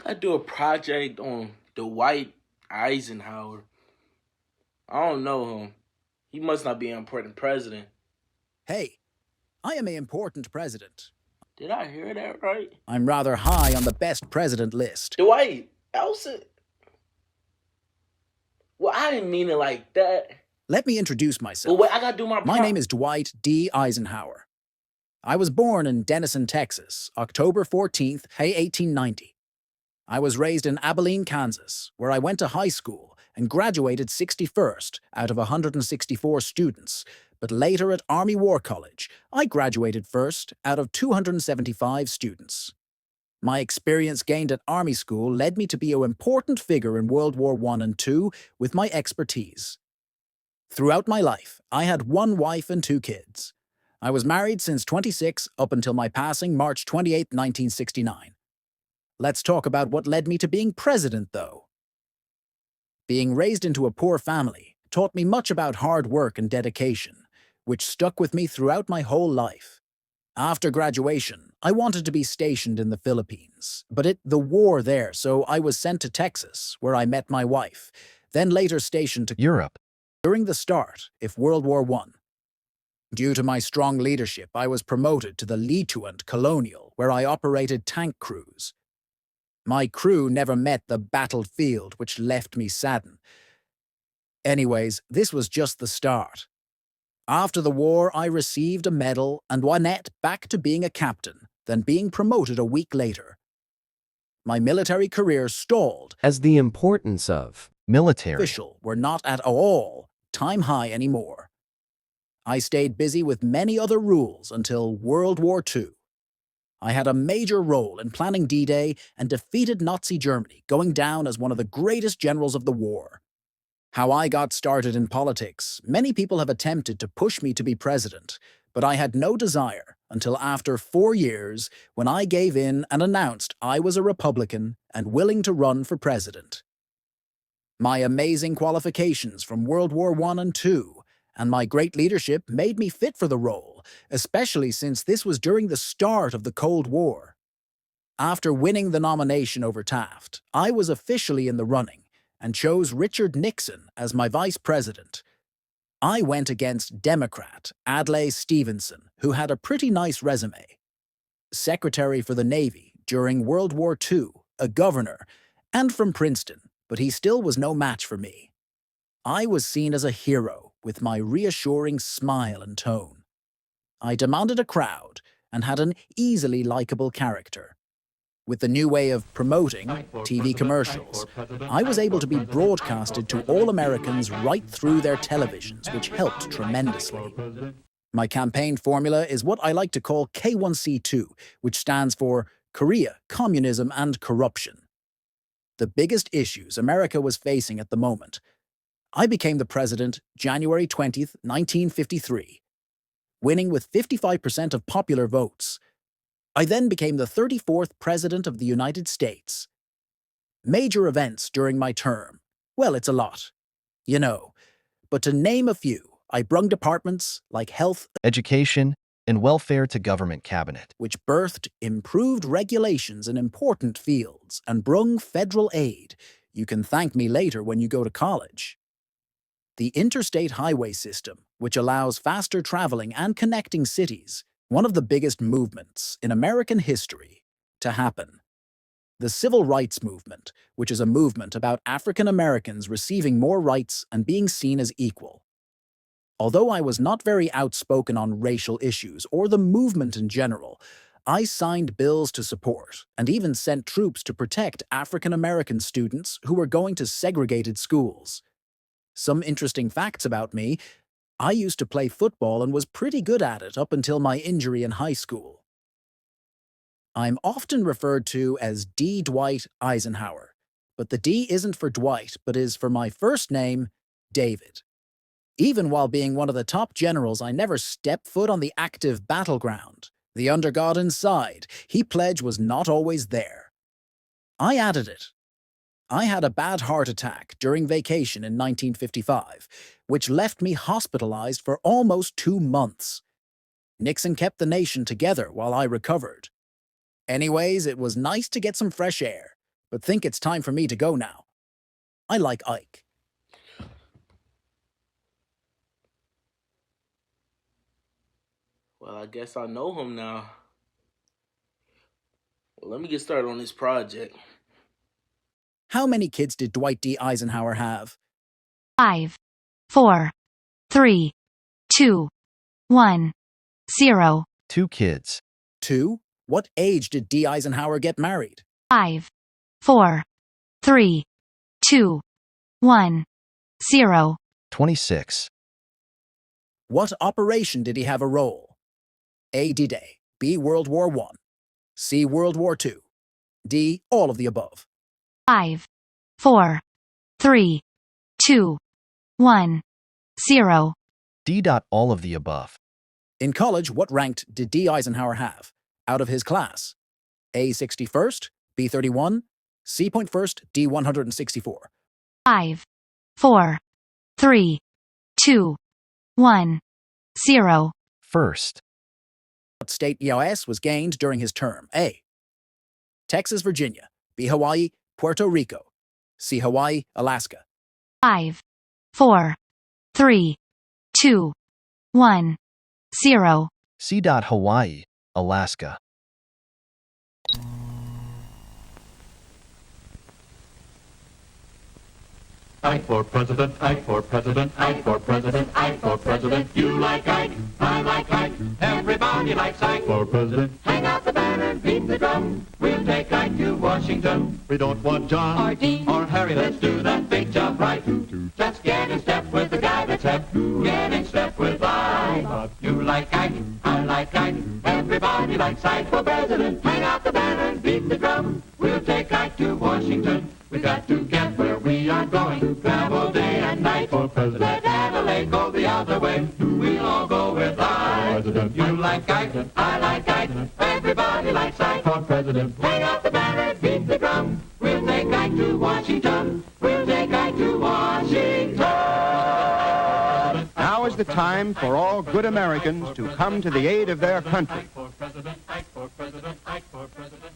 I do a project on Dwight Eisenhower. I don't know him. He must not be an important president. Hey, I am an important president. Did I hear that right? I'm rather high on the best president list. Dwight Elson? Well, I didn't mean it like that. Let me introduce But wait, myself. I gotta do my My name is Dwight D. Eisenhower. I was born in Denison, Texas, October 14th, 1890. I was raised in Abilene, Kansas, where I went to high school and graduated 61st out of 164 students, but later at Army War College, I graduated first out of 275 students. My experience gained at Army school led me to be an important figure in World War I and II with my expertise. Throughout my life, I had one wife and two kids. I was married since 26 up until my passing March 28, 1969. Let's talk about what led me to being president, though. Being raised into a poor family taught me much about hard work and dedication, which stuck with me throughout my whole life. After graduation, I wanted to be stationed in the Philippines, but the war there, so I was sent to Texas, where I met my wife, then later stationed to Europe. during the start of World War I. Due to my strong leadership, I was promoted to the Lieutenant Colonial, where I operated tank crews. My crew never met the battlefield, which left me saddened. Anyways, this was just the start. After the war, I received a medal and went back to being a captain, then being promoted a week later. My military career stalled As the importance of military. official were not at all time high anymore. I stayed busy with many other rules until World War II. I had a major role in planning D-Day and defeated Nazi Germany, going down as one of the greatest generals of the war. How I got started in politics, many people have attempted to push me to be president, but I had no desire until after 4 years when I gave in and announced I was a Republican and willing to run for president. My amazing qualifications from World War I and II and my great leadership made me fit for the role, especially since this was during the start of the Cold War. After winning the nomination over Taft, I was officially in the running and chose Richard Nixon as my vice president. I went against Democrat Adlai Stevenson, who had a pretty nice resume. Secretary for the Navy during World War II, a governor, and from Princeton, but he still was no match for me. I was seen as a hero with my reassuring smile and tone. I demanded a crowd and had an easily likable character. With the new way of promoting TV commercials, I was able to be broadcasted to all Americans right through their televisions, which helped tremendously. My campaign formula is what I like to call K1C2, which stands for Korea, Communism, and Corruption. The biggest issues America was facing at the moment. I became the president January 20th, 1953, winning with 55% of popular votes. I then became the 34th President of the United States. Major events during my term. Well, it's a lot. You know. But to name a few, I brung departments like health, Education and welfare to government cabinet. which birthed improved regulations in important fields, and brung federal aid. You can thank me later when you go to college. The interstate highway system, which allows faster traveling and connecting cities, one of the biggest movements in American history to happen. The Civil Rights Movement, which is a movement about African Americans receiving more rights and being seen as equal. Although I was not very outspoken on racial issues or the movement in general, I signed bills to support and even sent troops to protect African American students who were going to segregated schools. Some interesting facts about me: I used to play football and was pretty good at it up until my injury in high school. I'm often referred to as D. Dwight Eisenhower, but the D isn't for Dwight, but is for my first name, David. Even while being one of the top generals, I never stepped foot on the active battleground. The undergod inside, he pledged, was not always there. I added it. I had a bad heart attack during vacation in 1955, which left me hospitalized for almost 2 months. Nixon kept the nation together while I recovered. Anyways, it was nice to get some fresh air, but think it's time for me to go now. I like Ike. Well, I guess I know him now. Well, let me get started on this project. How many kids did Dwight D. Eisenhower have? 5, 4, 3, 2, 1, 0. 2 kids. 2. What age did D. Eisenhower get married? 5, 4, 3, 2, 1, 0. 26. What operation did he have a role? A. D-Day. B. World War I. C. World War II. D. All of the above. 5, 4, 3, 2, 1, 0. D. All of the above. In college, what rank did D. Eisenhower have out of his class? A. 61st, B. 31, C. Point first, D. 164. 5, 4, 3, 2, 1, 0. First. What state U.S. was gained during his term? A. Texas, Virginia. B. Hawaii, Puerto Rico. C. Hawaii, Alaska. 5, 4, 3, 2, 1, 0. C. Hawaii, Alaska. Ike for president, Ike for president, Ike for president, Ike for president. You like Ike, I like Ike. Everybody likes Ike for president. Hang out the banner, beat the drum. We'll take Ike to Washington. We don't want John Or Dean or Harry. Let's do that big job right. Just get in step with the guy that's hep. Get in step with Ike. You like Ike, I like Ike. Everybody likes Ike for president. Hang out the banner, beat the drum. We'll take Ike to Washington. We got to get where we are going. Travel day and night for president. Let Adelaide go the other way. We'll all go with Ike. You like Ike, I like Ike. Everybody likes Ike for president. Hang out the banner, beat the drum. We'll take Ike to Washington. We'll take Ike to Washington. Now is the time for all good Americans to come to the aid of their country. Ike for president, Ike for president, Ike for president.